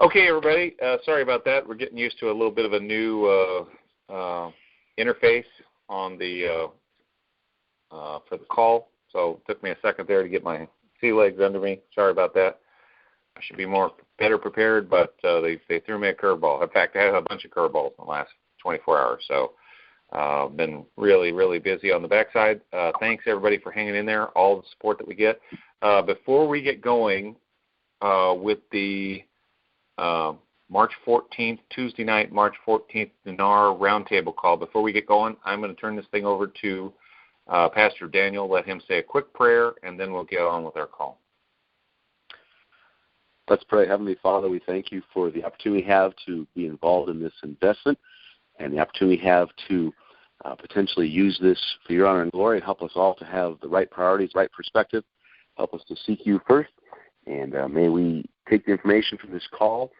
Okay, everybody. Sorry about that. We're getting used to a little bit of a new interface on the for the call. So it took me a second there to get my sea legs under me. Sorry about that. I should be better prepared, but they threw me a curveball. In fact, I had a bunch of curveballs in the last 24 hours. So been really, really busy on the backside. Thanks, everybody, for hanging in there, all the support that we get. Before we get going with the March 14th, Tuesday night, March 14th, Dinar roundtable call, before we get going, I'm going to turn this thing over to Pastor Daniel, let him say a quick prayer, and then we'll get on with our call. Let's pray. Heavenly Father, we thank you for the opportunity we have to be involved in this investment and the opportunity we have to potentially use this for your honor and glory. Help us all to have the right priorities, right perspective. Help us to seek you first. And may we take the information from this call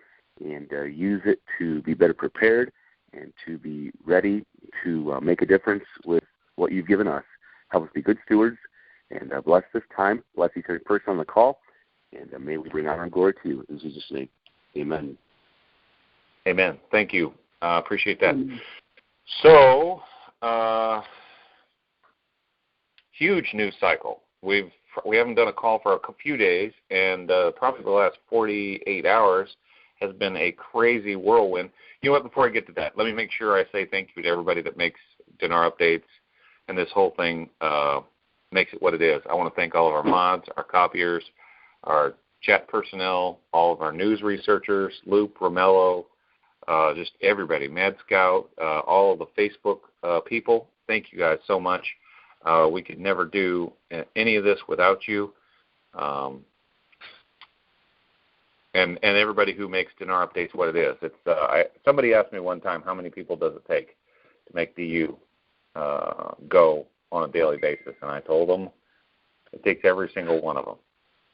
and use it to be better prepared and to be ready to make a difference with what you've given us. Help us be good stewards and bless this time. Bless each other person on the call. And may we bring honor and glory to you. In Jesus' name, amen. Amen. Thank you. Appreciate that. So, huge news cycle. We haven't done a call for a few days, and probably the last 48 hours has been a crazy whirlwind. You know what? Before I get to that, let me make sure I say thank you to everybody that makes Dinar updates and this whole thing makes it what it is. I want to thank all of our mods, our copiers, our chat personnel, all of our news researchers, Loop, Romello, just everybody, Mad Scout, all of the Facebook people. Thank you guys so much. We could never do any of this without you. And everybody who makes Dinar updates what it is. It's somebody asked me one time, how many people does it take to make DU go on a daily basis? And I told them it takes every single one of them.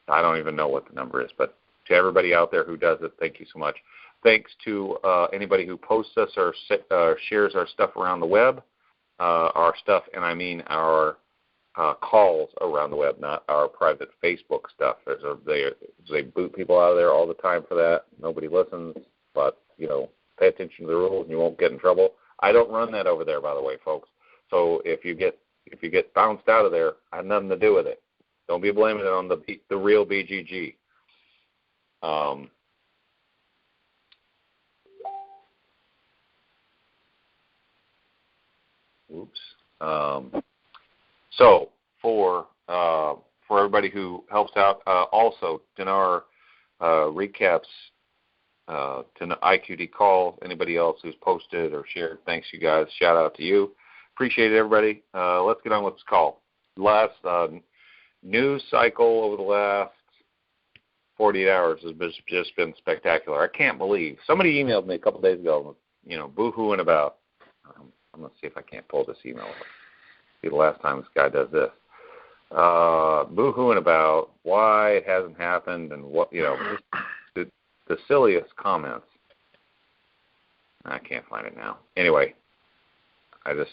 I don't even know what the number is, but to everybody out there who does it, thank you so much. Thanks to anybody who posts us or shares our stuff around the web, our stuff, and I mean our calls around the web, not our private Facebook stuff. They boot people out of there all the time for that. Nobody listens, but, pay attention to the rules and you won't get in trouble. I don't run that over there, by the way, folks. So if you get bounced out of there, I have nothing to do with it. Don't be blaming it on the real BGG. So for everybody who helps out, also Dinar recaps to IQD call. Anybody else who's posted or shared, thanks you guys. Shout out to you. Appreciate it, everybody. Let's get on with this call. Last news cycle over the last 48 hours has just been spectacular. I can't believe. Somebody emailed me a couple days ago, boo-hooing about. I'm going to see if I can't pull this email up. See the last time this guy does this. Boo-hooing about why it hasn't happened and what, the silliest comments. I can't find it now. Anyway, I don't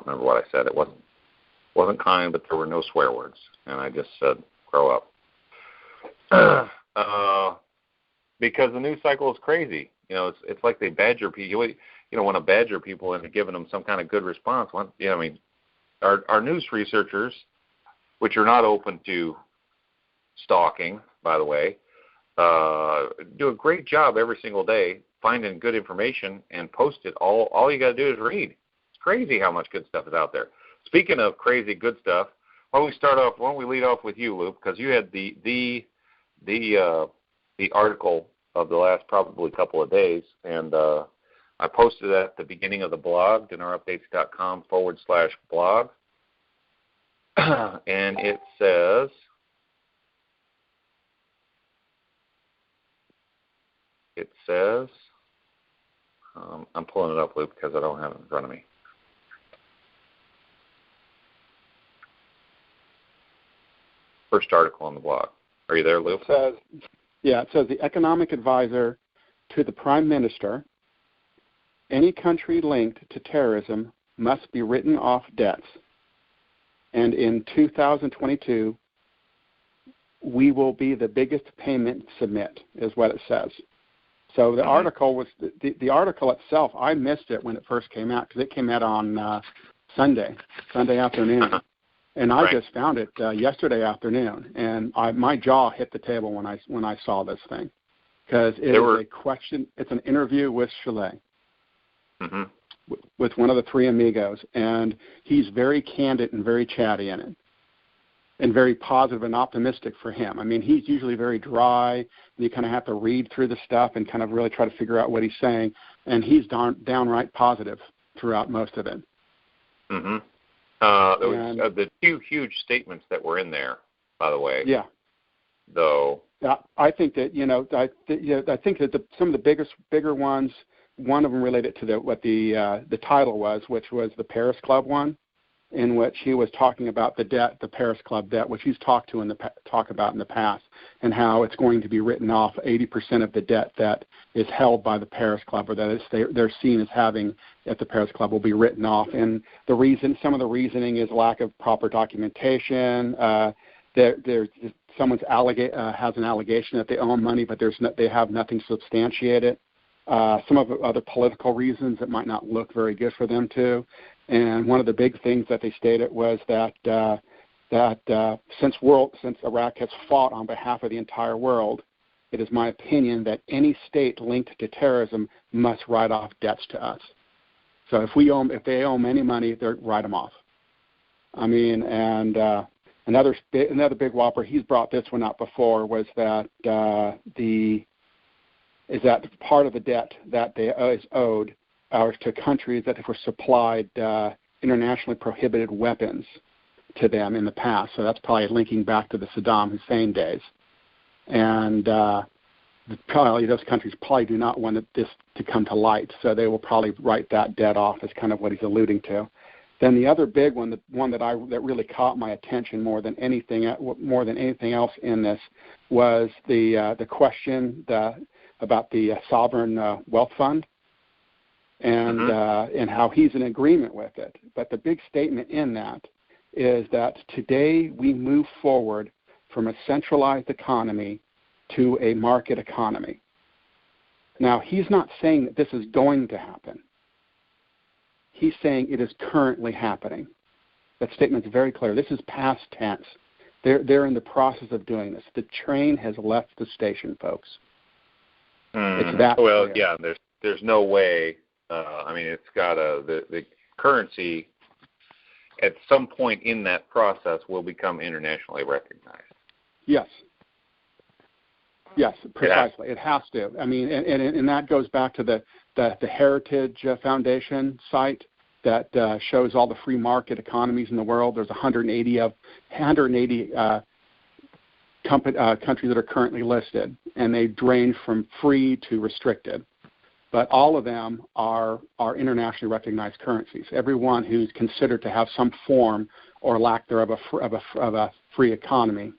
remember what I said. It wasn't kind, but there were no swear words. And I just said, grow up. Because the news cycle is crazy. It's like they badger people. You don't want to badger people into giving them some kind of good response. Our news researchers, which are not open to stalking, by the way, do a great job every single day finding good information and post it. All you got to do is read. It's crazy how much good stuff is out there. Speaking of crazy good stuff, why don't we lead off with you, Luke, because you had the article of the last probably couple of days, and I posted that at the beginning of the blog, dinarupdates.com/blog, and it says, I'm pulling it up, Luke, because I don't have it in front of me. First article on the blog. Are you there, Luke? It says the economic advisor to the Prime Minister, any country linked to terrorism must be written off debts. And in 2022, we will be the biggest payment submit, is what it says. So the article was the article itself. I missed it when it first came out because it came out on Sunday afternoon, and I just found it yesterday afternoon, and my jaw hit the table when I saw this thing, because it is a question. It's an interview with Chalet, with one of the three amigos, and he's very candid and very chatty in it, and very positive and optimistic for him. I mean, he's usually very dry, and you kind of have to read through the stuff and kind of really try to figure out what he's saying, and he's downright positive throughout most of it. The two huge statements that were in there, by the way. Yeah. Though. Yeah, I think that I think that some of the bigger ones. One of them related to what the title was, which was the Paris Club one, in which he was talking about the debt, the Paris Club debt, which he's talked about in the past, and how it's going to be written off. 80% of the debt that is held by the Paris Club, or that they're seen as having at the Paris Club, will be written off. And some of the reasoning is lack of proper documentation. Someone has an allegation that they own money, but they have nothing substantiated. Some of the other political reasons that might not look very good for them too. And one of the big things that they stated was that since Iraq has fought on behalf of the entire world, it is my opinion that any state linked to terrorism must write off debts to us. So if they owe any money, they write them off. I mean, and another big whopper, he's brought this one up before, was that part of the debt that is owed are to countries that were supplied internationally prohibited weapons to them in the past. So that's probably linking back to the Saddam Hussein days. And probably those countries probably do not want this to come to light, so they will probably write that debt off, is kind of what he's alluding to. Then the other big one, the one that really caught my attention more than anything else in this, was the question about the sovereign wealth fund, and how he's in agreement with it. But the big statement in that is that today we move forward from a centralized economy to a market economy. Now, he's not saying that this is going to happen. He's saying it is currently happening. That statement is very clear. This is past tense. They're in the process of doing this. The train has left the station, folks. It's that well, clear. Yeah. There's no way. I mean, it's got the currency at some point in that process will become internationally recognized. Yes. Yes, precisely. It has to. I mean, and that goes back to the Heritage Foundation site that shows all the free market economies in the world. There's 180 countries that are currently listed, and they range from free to restricted. But all of them are internationally recognized currencies. Everyone who's considered to have some form or lack thereof of a free economy,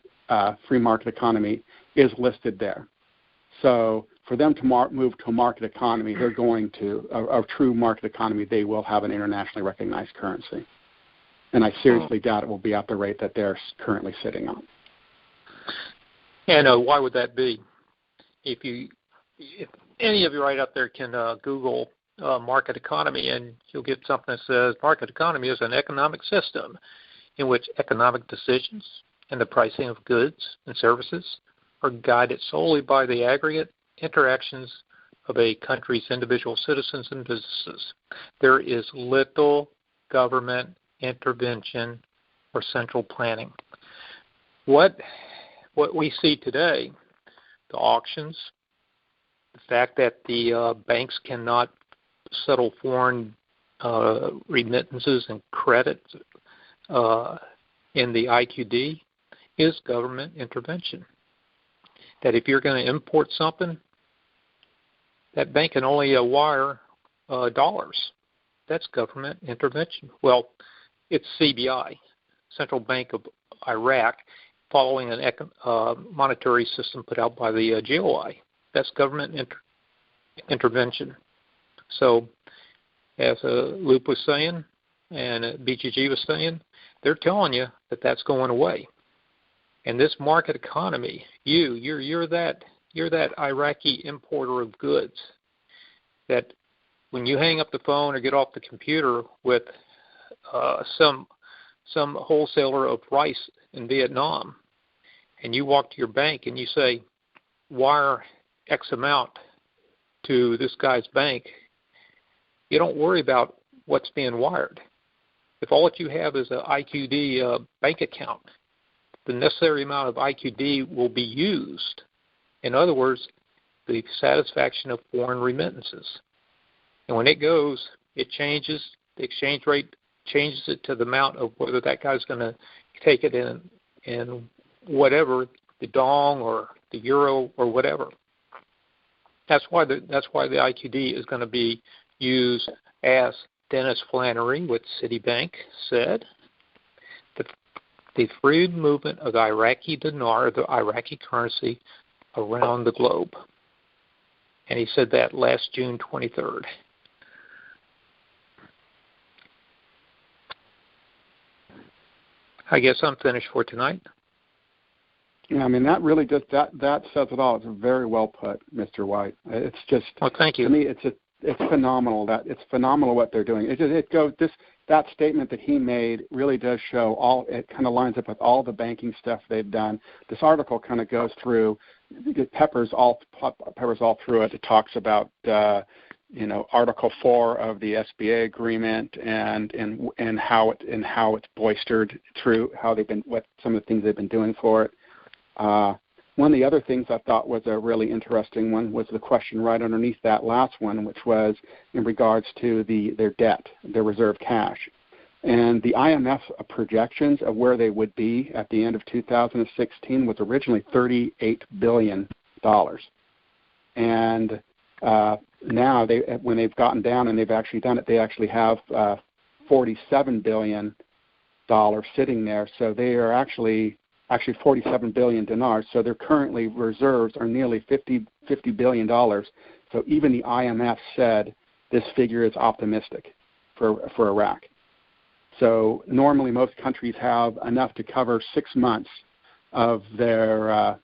free market economy, is listed there. So for them to move to a market economy, they're going to a true market economy. They will have an internationally recognized currency, and I seriously doubt it will be at the rate that they're currently sitting on. And why would that be? If any of you right out there can Google market economy, and you'll get something that says market economy is an economic system in which economic decisions and the pricing of goods and services are guided solely by the aggregate interactions of a country's individual citizens and businesses. There is little government intervention or central planning. What we see today, the auctions, the fact that the banks cannot settle foreign remittances and credit in the IQD, is government intervention. That if you're going to import something, that bank can only wire dollars. That's government intervention. Well, it's CBI, Central Bank of Iraq, following a monetary system put out by the GOI. That's government intervention. So, as Loop was saying, and BGG was saying, they're telling you that that's going away. And this market economy, you're that you're that Iraqi importer of goods that when you hang up the phone or get off the computer with some wholesaler of rice in Vietnam, and you walk to your bank and you say, wire X amount to this guy's bank, you don't worry about what's being wired. If all that you have is an IQD bank account, the necessary amount of IQD will be used. In other words, the satisfaction of foreign remittances. And when it goes, it changes, the exchange rate changes it to the amount of whether that guy's going to take it in whatever, the dong or the euro or whatever. That's why the IQD is going to be used, as Dennis Flannery with Citibank said, the free movement of the Iraqi dinar, the Iraqi currency, around the globe. And he said that last June 23rd. I guess I'm finished for tonight. Yeah, I mean, that really just that says it all. It's very well put, Mr. White. It's just, well, thank you. To me, it's phenomenal. It's phenomenal what they're doing. That statement that he made really does show all. It kind of lines up with all the banking stuff they've done. This article kind of goes through, it peppers all through it. It talks about Article 4 of the SBA agreement and how it's bolstered through what some of the things they've been doing for it. One of the other things I thought was a really interesting one was the question right underneath that last one, which was in regards to their debt, their reserve cash. And the IMF projections of where they would be at the end of 2016 was originally $38 billion. And now, when they've gotten down and they've actually done it, they actually have $47 billion sitting there. So they are actually 47 billion dinars. So their currently reserves are nearly $50 billion. So even the IMF said this figure is optimistic for Iraq. So normally most countries have enough to cover 6 months of their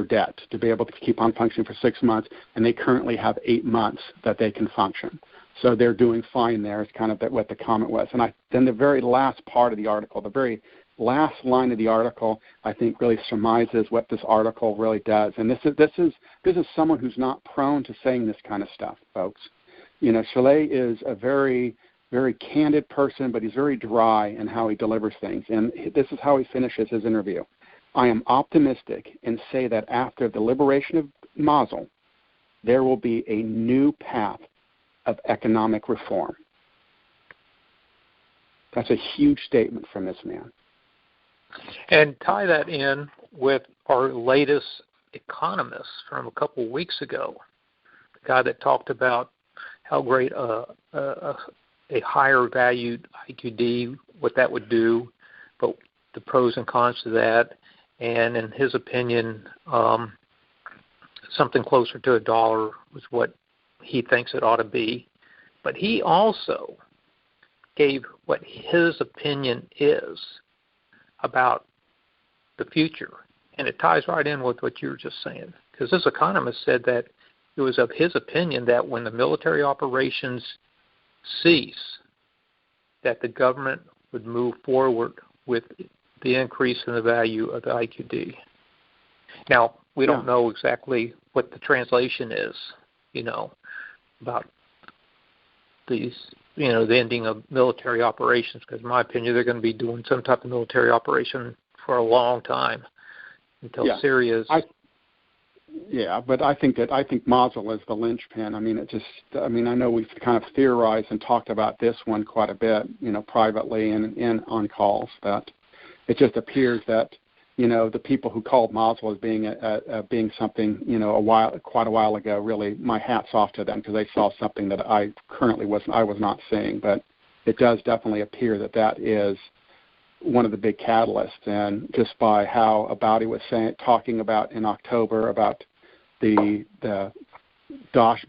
debt to be able to keep on functioning for 6 months, and they currently have 8 months that they can function. So they're doing fine there. Is kind of what the comment was. And then the very last part of the article, the very last line of the article, I think really surmises what this article really does. And this is someone who's not prone to saying this kind of stuff, folks. Chalet is a very, very candid person, but he's very dry in how he delivers things. And this is how he finishes his interview. I am optimistic and say that after the liberation of Mosul, there will be a new path of economic reform. That's a huge statement from this man. And tie that in with our latest economist from a couple of weeks ago, the guy that talked about how great a higher valued IQD, what that would do, but the pros and cons to that. And in his opinion, something closer to $1 was what he thinks it ought to be. But he also gave what his opinion is about the future. And it ties right in with what you were just saying. Because this economist said that it was of his opinion that when the military operations cease, that the government would move forward with the increase in the value of the IQD. Now, we don't know exactly what the translation is, about these, the ending of military operations, because in my opinion, they're going to be doing some type of military operation for a long time until Syria's. But I think Mosul is the linchpin. I know we've kind of theorized and talked about this one quite a bit, privately and on calls, that it just appears that, the people who called Mosul as being something, quite a while ago, really, my hat's off to them, because they saw something that I was not seeing. But it does definitely appear that is one of the big catalysts, and just by how Abadi was talking about in October about the Daesh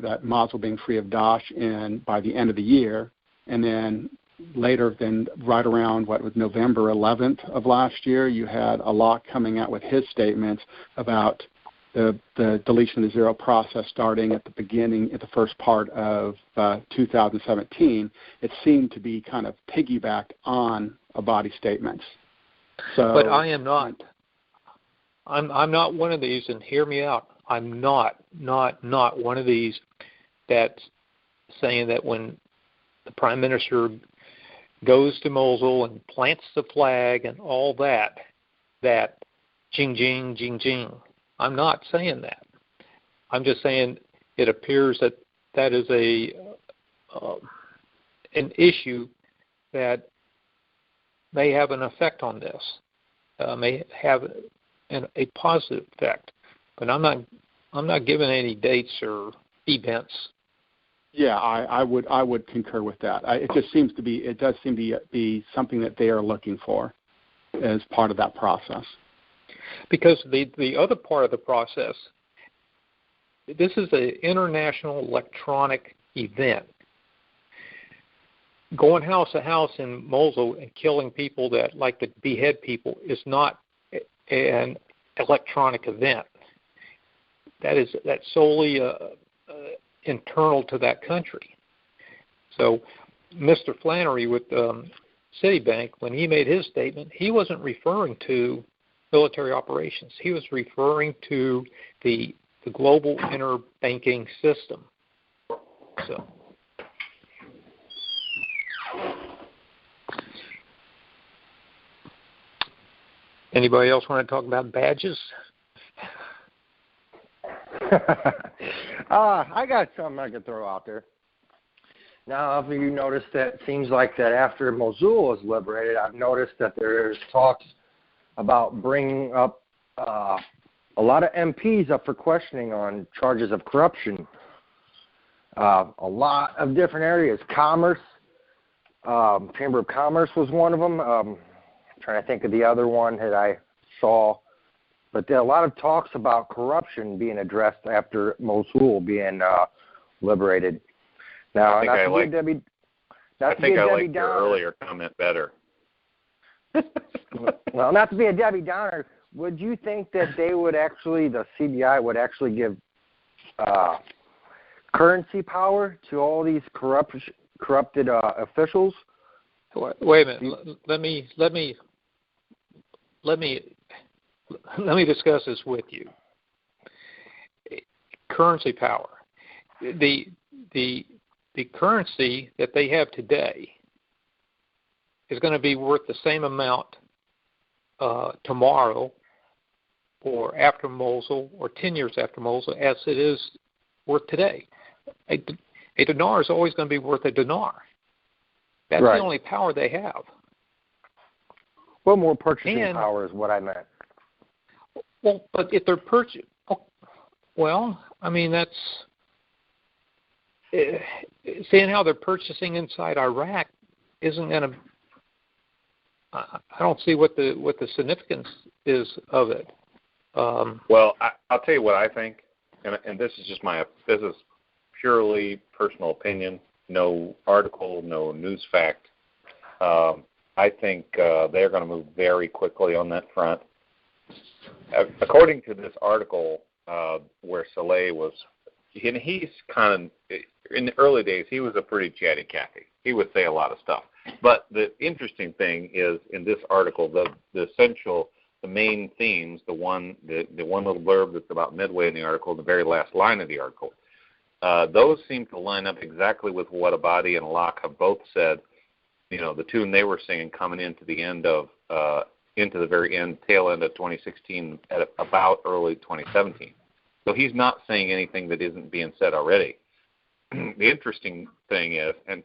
that Mosul being free of Daesh and by the end of the year, and then later, then right around November 11th of last year, you had Allah coming out with his statements about the deletion of the zero process starting at the first part of 2017, it seemed to be kind of piggybacked on Abadi statements. So, but I am not. I'm not one of these, and hear me out. I'm not one of these that's saying that when the Prime Minister goes to Mosul and plants the flag and all that jing, jing, jing, jing. I'm not saying that. I'm just saying it appears that is an issue that may have an effect on this, may have a positive effect. But I'm not giving any dates or events. Yeah, I would concur with that. It does seem to be something that they are looking for as part of that process. Because the other part of the process, this is an international electronic event. Going house to house in Mosul and killing people that like to behead people is not an electronic event. That's solely internal to that country. So Mr. Flannery with Citibank, when he made his statement, he wasn't referring to military operations. He was referring to the global interbanking system. So, anybody else want to talk about badges? I got something I could throw out there. Now, if you notice that it seems like that after Mosul was liberated, I've noticed that there's talks about bringing up a lot of MPs up for questioning on charges of corruption. A lot of different areas. Commerce, Chamber of Commerce was one of them. I'm trying to think of the other one that I saw. But there are a lot of talks about corruption being addressed after Mosul being liberated. Now, I think I liked your earlier comment better. Well, not to be a Debbie Downer, would you think that they would actually, the CBI would actually give currency power to all these corrupted officials? Wait a minute. Let me discuss this with you. Currency power. The currency that they have today is going to be worth the same amount tomorrow or after Mosul or 10 years after Mosul as it is worth today. A dinar is always going to be worth a dinar. That's right. The only power they have. Well, more purchasing power is what I meant. Well, but if they're that's seeing how they're purchasing inside Iraq isn't going to. I don't see what the significance is of it. Well, I'll tell you what I think, and this is purely personal opinion, no article, no news fact. I think they're going to move very quickly on that front. According to this article where Saleh was, and he's kind of, in the early days, he was a pretty chatty Cathy. He would say a lot of stuff. But the interesting thing is, in this article, the main themes, the one little blurb that's about midway in the article, the very last line of the article, those seem to line up exactly with what Abadi and Locke have both said. You know, the tune they were singing coming into the very tail end of 2016 at about early 2017. So he's not saying anything that isn't being said already. The interesting thing is, and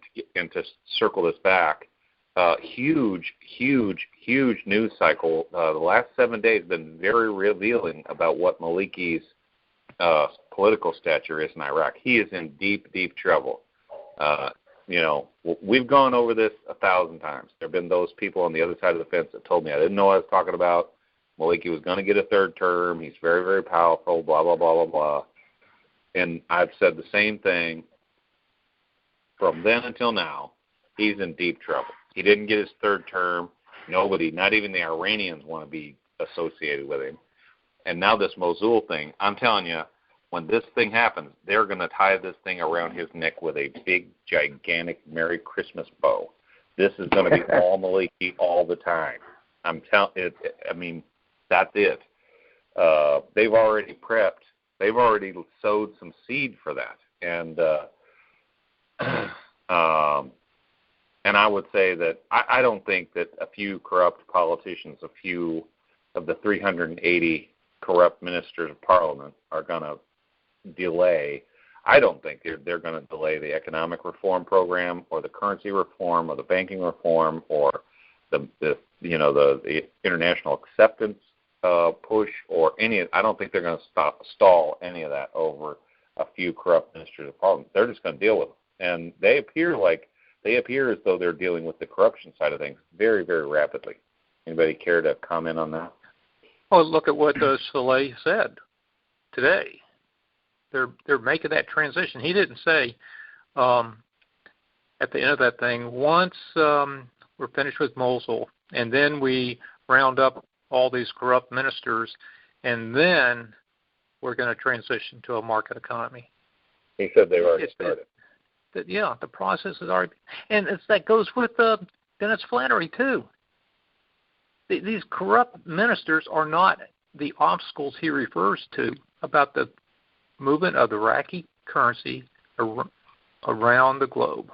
to circle this back, huge news cycle. The last 7 days have been very revealing about what Maliki's political stature is in Iraq. He is in deep trouble. We've gone over this 1,000 times. There have been those people on the other side of the fence that told me I didn't know what I was talking about. Maliki was going to get a third term. He's very, very powerful, blah, blah, blah, blah, blah. And I've said the same thing from then until now. He's in deep trouble. He didn't get his third term. Nobody, not even the Iranians, want to be associated with him. And now this Mosul thing, I'm telling you, when this thing happens, they're going to tie this thing around his neck with a big, gigantic Merry Christmas bow. This is going to be all Maliki all the time. I'm telling it. I mean, that's it. They've already prepped. They've already sowed some seed for that. And and I would say that I don't think that a few corrupt politicians, a few of the 380 corrupt ministers of parliament are going to delay. I don't think they're going to delay the economic reform program or the currency reform or the banking reform or the international acceptance push or any. I don't think they're going to stall any of that over a few corrupt ministers of parliament. They're just going to deal with them, and they appear as though they're dealing with the corruption side of things very, very rapidly. Anybody care to comment on that? Well, look at what Saleh said today. They're making that transition. He didn't say at the end of that thing, once we're finished with Mosul, and then we round up all these corrupt ministers, and then we're going to transition to a market economy. He said they've already started. The process is already, and that goes with Dennis Flannery too. These corrupt ministers are not the obstacles he refers to about the movement of the Iraqi currency around the globe,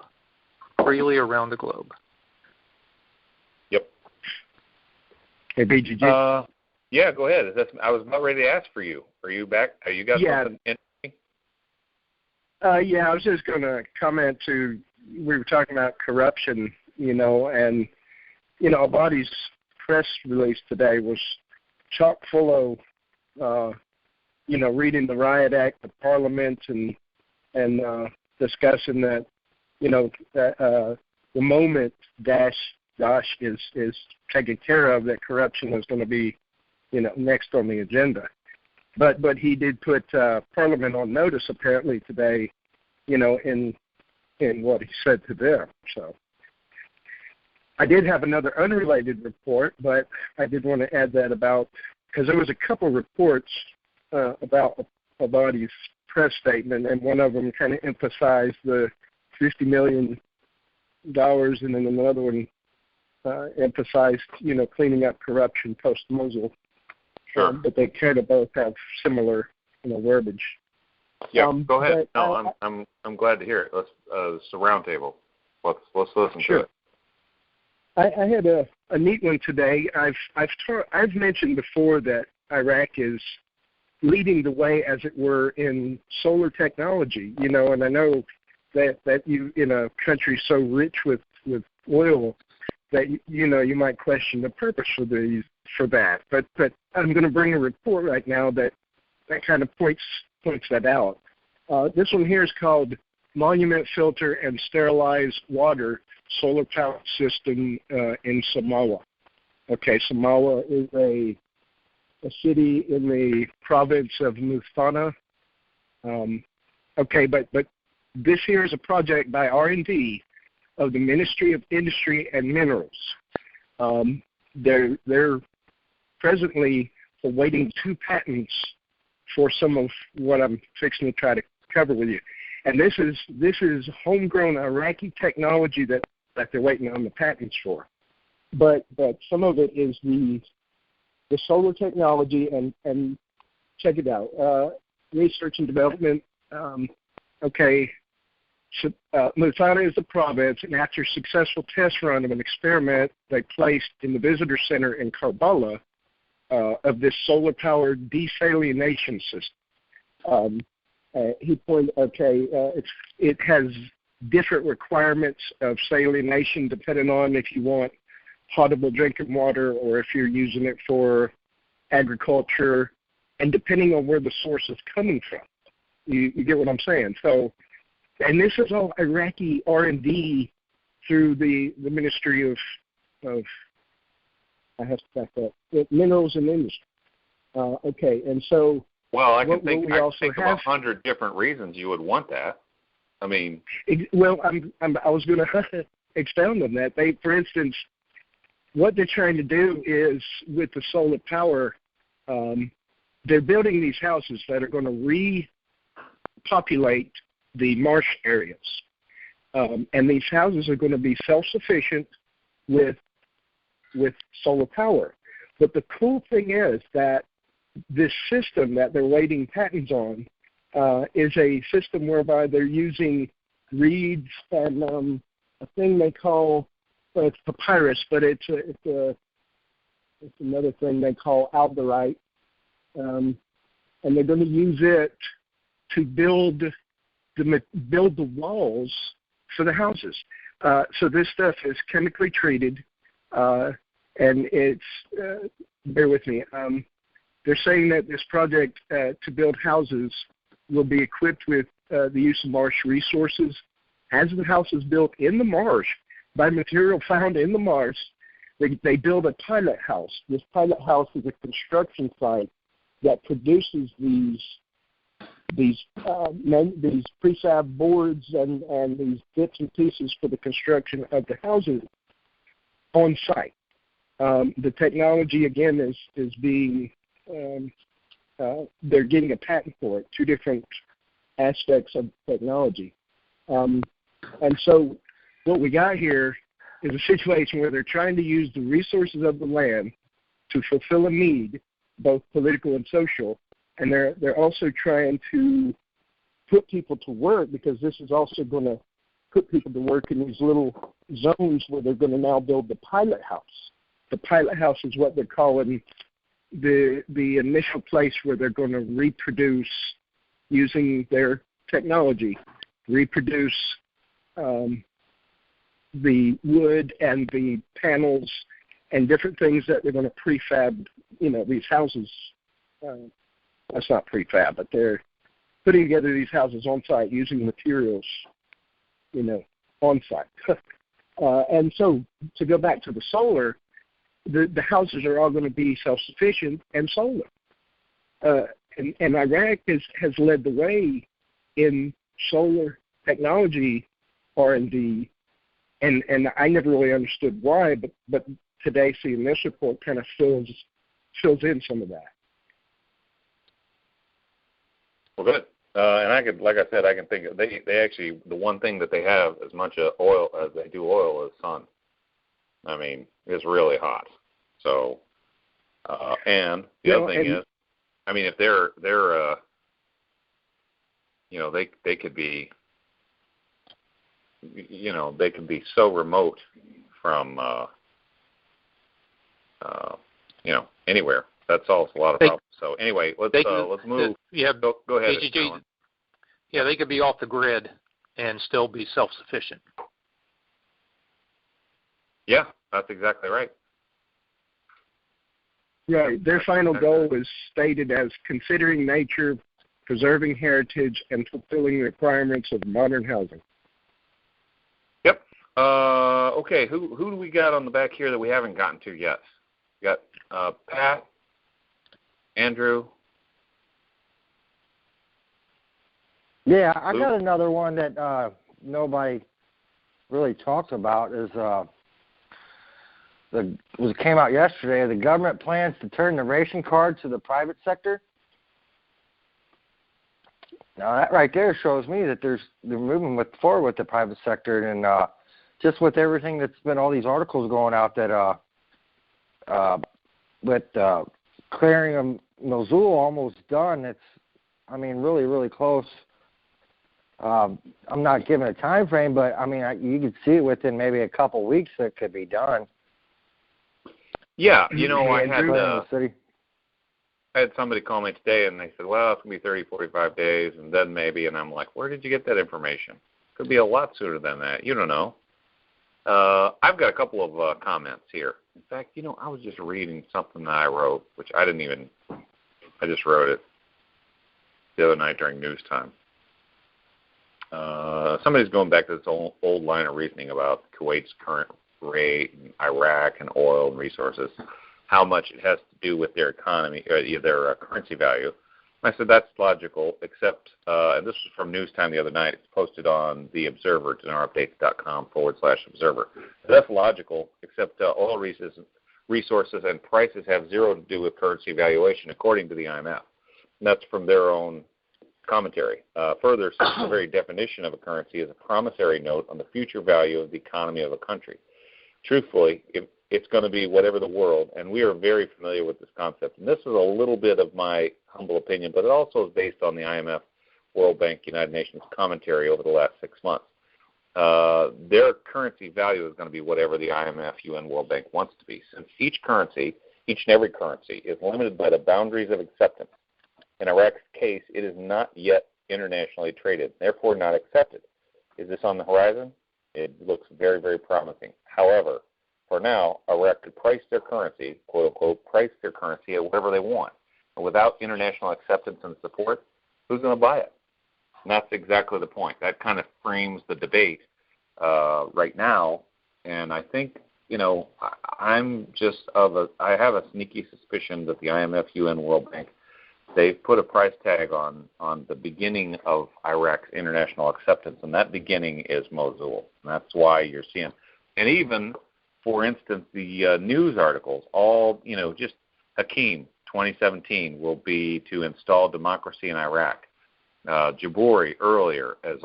freely around the globe. Yep. Hey, BGG. Yeah, go ahead. I was about ready to ask for you. Are you back? Are you got something interesting? Yeah, I was just going to comment we were talking about corruption, and, Abadi's press release today was chock full of, reading the Riot Act of Parliament and discussing that, that the moment Daesh is taken care of, that corruption is going to be, next on the agenda. But he did put Parliament on notice apparently today, in what he said to them. So I did have another unrelated report, but I did want to add that because there was a couple reports about Abadi's press statement, and one of them kind of emphasized the $50 million, and then another one emphasized, cleaning up corruption post-Mosul. Sure. But they kind of both have similar, verbiage. Yeah, go ahead. I'm glad to hear it. Let's it's a round table. Let's listen to it. I had a neat one today. I've mentioned before that Iraq is leading the way, as it were, in solar technology. And I know that you, in a country so rich with oil, that you might question the purpose for that. But I'm going to bring a report right now that kind of points that out. This one here is called Monument Filter and Sterilize Water Solar Power System in Samawa. Okay, Samawa is a city in the province of Mufana. But this here is a project by R&D of the Ministry of Industry and Minerals. They're presently awaiting 2 patents for some of what I'm fixing to try to cover with you. And this is homegrown Iraqi technology that they're waiting on the patents for. But some of it is the solar technology, and check it out. Research and development. Mufana is the province, and after a successful test run of an experiment they placed in the visitor center in Karbala of this solar-powered desalination system. He pointed, it has different requirements of salination depending on if you want potable drinking water or if you're using it for agriculture, and depending on where the source is coming from. You get what I'm saying? So, and this is all Iraqi R&D through the Ministry of I have to back up, Minerals and Industry. And so. Well, I can think of 100 different reasons you would want that. I mean. Well, I was going to expound on that. For instance, what they're trying to do is with the solar power, they're building these houses that are going to repopulate the marsh areas. And these houses are going to be self-sufficient with solar power. But the cool thing is that this system that they're waiting patents on is a system whereby they're using reeds and a thing they call, well, it's papyrus, but it's another thing they call alderite, and they're going to use it to build the walls for the houses. So this stuff is chemically treated, and it's bear with me. They're saying that this project to build houses will be equipped with the use of marsh resources. As the house is built in the marsh by material found in the marsh, they build a pilot house. This pilot house is a construction site that produces these prefab boards and these bits and pieces for the construction of the houses on site. The technology again is being they're getting a patent for it. Two different aspects of technology, and so what we got here is a situation where they're trying to use the resources of the land to fulfill a need, both political and social, and they're also trying to put people to work, because this is also going to put people to work in these little zones where they're going to now build the pilot house. The pilot house is what they're calling the initial place where they're going to reproduce, using their technology, reproduce the wood and the panels and different things that they're going to prefab, these houses. That's not prefab, but they're putting together these houses on site using materials, on site. And so to go back to the solar, the houses are all going to be self-sufficient and solar. And Iraq has led the way in solar technology R&D, and I never really understood why, but today seeing this report kind of fills in some of that. Well, good. And I could, like I said, I can think of, they actually, the one thing that they have as much oil as they do oil is sun. I mean, it's really hot. So, and the other thing is, I mean, if they're they could be, they can be so remote from, anywhere. That solves a lot of problems. So anyway, let's move. Go ahead. BGG, they could be off the grid and still be self-sufficient. Yeah, that's exactly right. Right. Their final goal is stated as considering nature, preserving heritage, and fulfilling the requirements of modern housing. Yep. Okay. Who do we got on the back here that we haven't gotten to yet? We got Pat, Andrew. Yeah, I got another one that nobody really talks about. It came out yesterday. The government plans to turn the ration card to the private sector. Now that right there shows me that they're moving forward with the private sector, and just with everything that's been all these articles going out that with clearing of Mosul almost done. It's, really, really close. I'm not giving a time frame, but you could see it within maybe a couple of weeks that it could be done. Yeah, I had somebody call me today, and they said, well, it's going to be 30, 45 days, and then maybe, and I'm like, where did you get that information? Could be a lot sooner than that. You don't know. I've got a couple of comments here. In fact, I was just reading something that I wrote, which I just wrote it the other night during news time. Somebody's going back to this old line of reasoning about Kuwait's current rate and Iraq and oil and resources, how much it has to do with their economy, or their currency value. And I said that's logical, except, and this was from News Time the other night. It's posted on the Observer, dinarupdates.com/observer. That's logical, except oil resources and prices have zero to do with currency valuation, according to the IMF. that's from their own commentary. Further, since the very definition of a currency is a promissory note on the future value of the economy of a country. Truthfully, it's going to be whatever the world, and we are very familiar with this concept. And this is a little bit of my humble opinion, but it also is based on the IMF, World Bank, United Nations commentary over the last 6 months. Their currency value is going to be whatever the IMF, UN, World Bank wants to be. Since each and every currency, is limited by the boundaries of acceptance. In Iraq's case, it is not yet internationally traded, therefore not accepted. Is this on the horizon? It looks very, very promising. However, for now, Iraq could price their currency, quote unquote, price their currency at whatever they want. And without international acceptance and support, who's going to buy it? And that's exactly the point. That kind of frames the debate right now. And I think, I have a sneaky suspicion that the IMF, UN, World Bank, they've put a price tag on the beginning of Iraq's international acceptance, and that beginning is Mosul. And that's why you're seeing, and even, for instance, the news articles, all, just Hakim, 2017, will be to install democracy in Iraq. Jabouri earlier is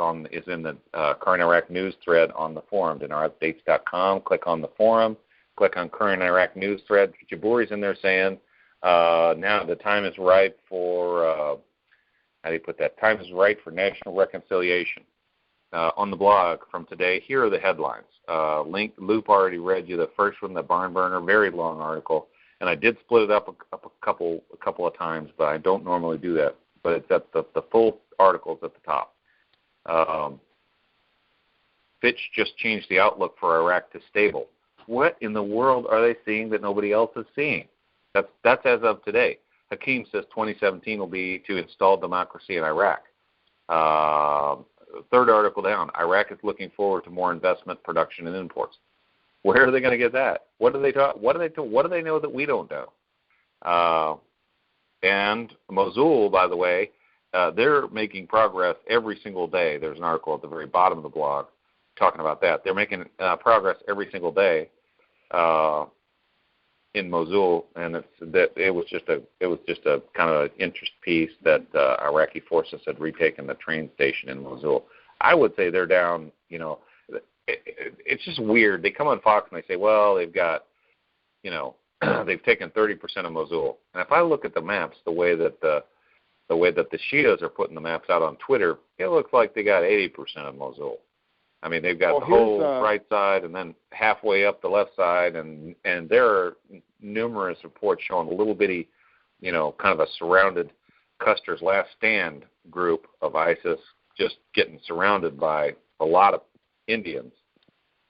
in the current Iraq news thread on the forum, dinarupdates.com. Click on the forum, click on current Iraq news thread. Jabouri's in there saying, now the time is right for, how do you put that? Time is right for national reconciliation. On the blog from today, here are the headlines. Loop already read you the first one, the barn burner, very long article, and I did split it up a couple of times, but I don't normally do that. But it's at the full articles at the top. Fitch just changed the outlook for Iraq to stable. What in the world are they seeing that nobody else is seeing? That's as of today. Hakim says 2017 will be to install democracy in Iraq. Third article down, Iraq is looking forward to more investment, production, and imports. Where are they going to get that? What do they know that we don't know? And Mosul, by the way, they're making progress every single day. There's an article at the very bottom of the blog talking about that. They're making progress every single day in Mosul, and it was just a kind of interest piece that Iraqi forces had retaken the train station in Mosul. I would say they're down. It's just weird. They come on Fox and they say, well, they've got, they've taken 30% of Mosul. And if I look at the maps, the way that the Shias are putting the maps out on Twitter, it looks like they got 80% of Mosul. I mean, they've got the whole right side and then halfway up the left side, and there are numerous reports showing a little bitty, kind of a surrounded Custer's Last Stand group of ISIS just getting surrounded by a lot of Indians.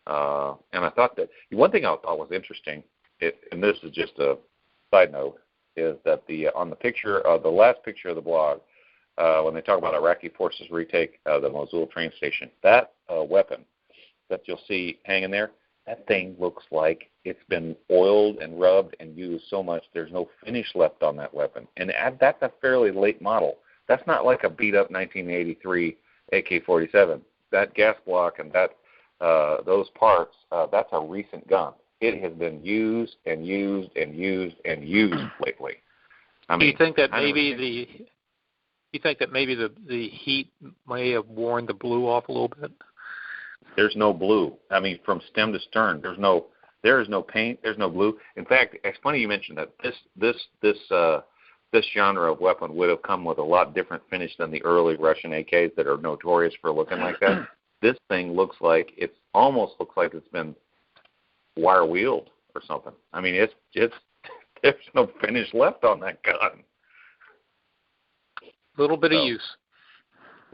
And I thought that one thing I thought was interesting, and this is just a side note, is that on the picture, the last picture of the blog, when they talk about Iraqi forces retake the Mosul train station, that weapon that you'll see hanging there, that thing looks like it's been oiled and rubbed and used so much there's no finish left on that weapon. And that's a fairly late model. That's not like a beat-up 1983 AK-47. That gas block and those parts, that's a recent gun. It has been used and used and used and used lately. I mean, do you think that maybe the heat may have worn the blue off a little bit? There's no blue. I mean, from stem to stern, there is no paint. There's no blue. In fact, it's funny you mentioned that. This genre of weapon would have come with a lot different finish than the early Russian AKs that are notorious for looking like that. This thing almost looks like it's been wire wheeled or something. I mean, it's there's no finish left on that gun. A little bit of use.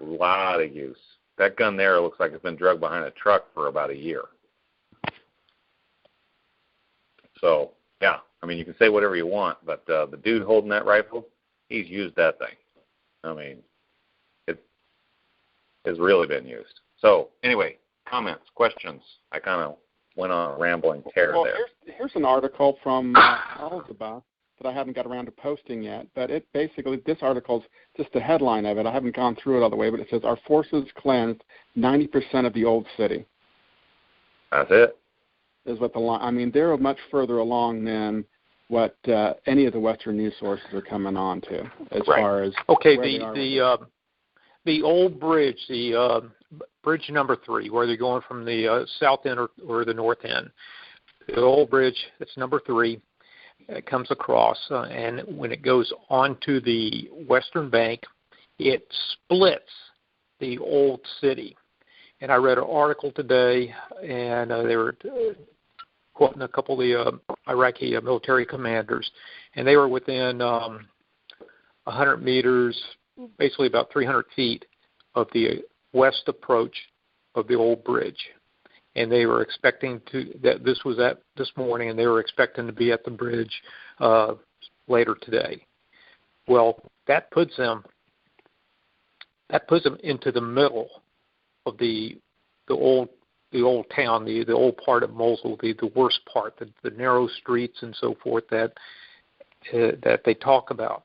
A lot of use. That gun there looks like it's been drugged behind a truck for about a year. So, yeah, I mean, you can say whatever you want, but the dude holding that rifle, he's used that thing. I mean, it has really been used. So, anyway, comments, questions. I kind of went on a rambling tear there. Here's an article from Alzaba that I haven't got around to posting yet, but it basically, this article's just the headline of it. I haven't gone through it all the way, but it says, our forces cleansed 90% of the old city. That's it. Is what the line, I mean, they're much further along than what any of the Western news sources are coming on to as Right. far as Okay, the old bridge, the bridge number 3, where they're going from the south end or the north end. The old bridge, it's number 3. It comes across, and when it goes onto the western bank, it splits the old city. And I read an article today, and they were quoting a couple of the Iraqi military commanders, and they were within 100 meters, basically about 300 feet of the west approach of the old bridge. And they were expecting this was at this morning, and they were expecting to be at the bridge later today. Well, that puts them into the middle of the old town, the old part of Mosul, the worst part, the narrow streets and so forth that they talk about.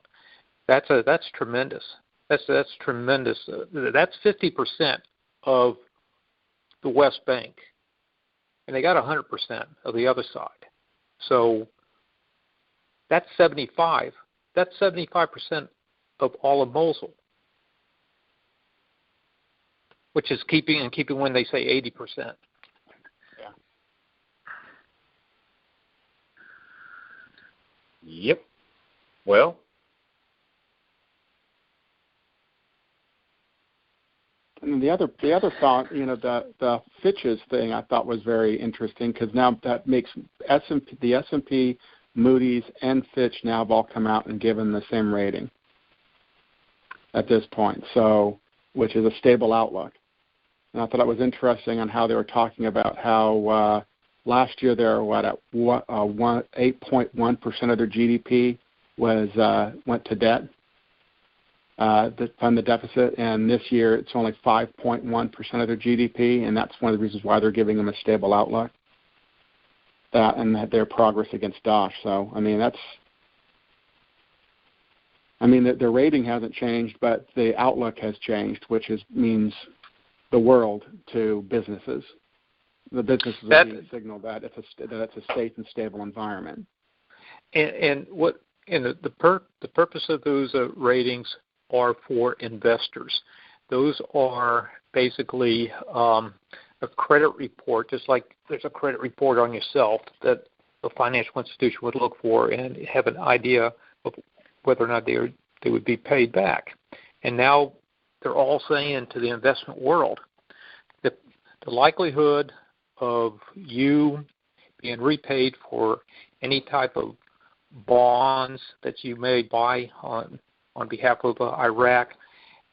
That's tremendous. That's tremendous. That's 50% of the West Bank, and they got 100% of the other side. So that's 75. That's 75% of all of Mosul, which is keeping when they say 80%. Yeah. Yep. Well. And the other thought, the Fitch's thing I thought was very interesting, because now that makes the S&P, Moody's, and Fitch now have all come out and given the same rating at this point, so which is a stable outlook. And I thought it was interesting on how they were talking about how last year they were at 8.1% of their GDP went to debt. To fund the deficit, and this year it's only 5.1% of their GDP, and that's one of the reasons why they're giving them a stable outlook. That and their progress against Daesh. So, the rating hasn't changed, but the outlook has changed, which means the world to businesses. The businesses are being signaled that it's a safe and stable environment. And the purpose of those ratings are for investors. Those are basically a credit report, just like there's a credit report on yourself that a financial institution would look for and have an idea of whether or not they would be paid back. And now they're all saying to the investment world that the likelihood of you being repaid for any type of bonds that you may buy on behalf of Iraq,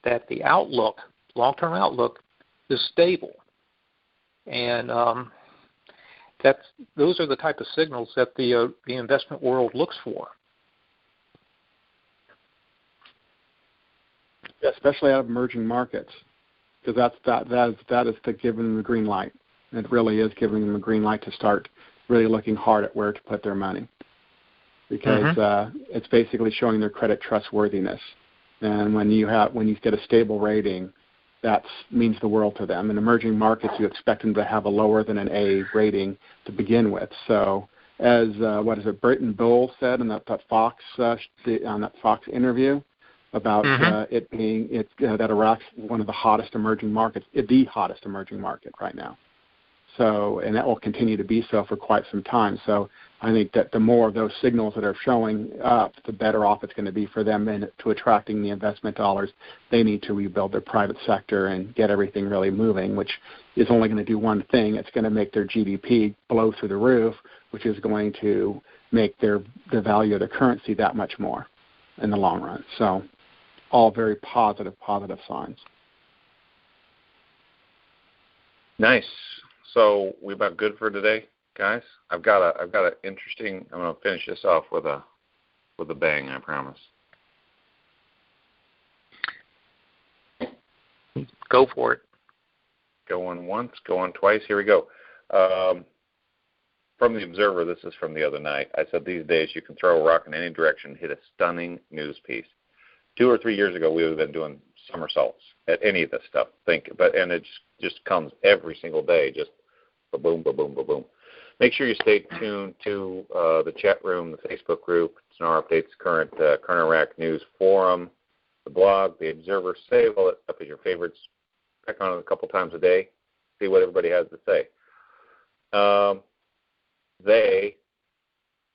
that the outlook, long-term outlook, is stable. And those are the type of signals that the investment world looks for. Especially out of emerging markets, because that is giving them the green light. It really is giving them the green light to start really looking hard at where to put their money, because it's basically showing their credit trustworthiness. And when you get a stable rating, that means the world to them. In emerging markets, you expect them to have a lower than an A rating to begin with. So, as Britton Bull said in that Fox interview about it being that Iraq's one of the hottest emerging markets, the hottest emerging market right now. So, and that will continue to be so for quite some time. So, I think that the more of those signals that are showing up, the better off it's going to be for them and to attracting the investment dollars. They need to rebuild their private sector and get everything really moving, which is only going to do one thing. It's going to make their GDP blow through the roof, which is going to make the value of the currency that much more in the long run. So, all very positive signs. Nice. So we about good for today, guys. I've got an interesting. I'm going to finish this off with a bang. I promise. Go for it. Going once, going twice. Here we go. From the Observer, this is from the other night. I said these days you can throw a rock in any direction, hit a stunning news piece. 2 or 3 years ago, we would have been doing somersaults at any of this stuff. And it just comes every single day, just ba-boom, ba-boom, ba-boom. Make sure you stay tuned to the chat room, the Facebook group, Dinar Updates, current Iraq News Forum, the blog, the Observer. Save all that stuff as your favorites. Check on it a couple times a day. See what everybody has to say. They,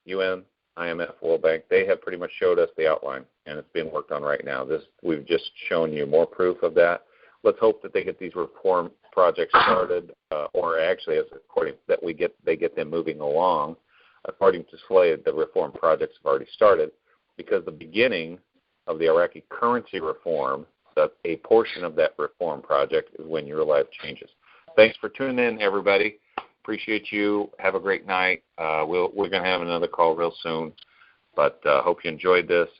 UN, IMF, World Bank, they have pretty much showed us the outline, and it's being worked on right now. We've just shown you more proof of that. Let's hope that they get these reform projects started, or actually, they get them moving along. According to Slade, the reform projects have already started, because the beginning of the Iraqi currency reform, a portion of that reform project, is when your life changes. Thanks for tuning in, everybody. Appreciate you. Have a great night. We're going to have another call real soon, but hope you enjoyed this.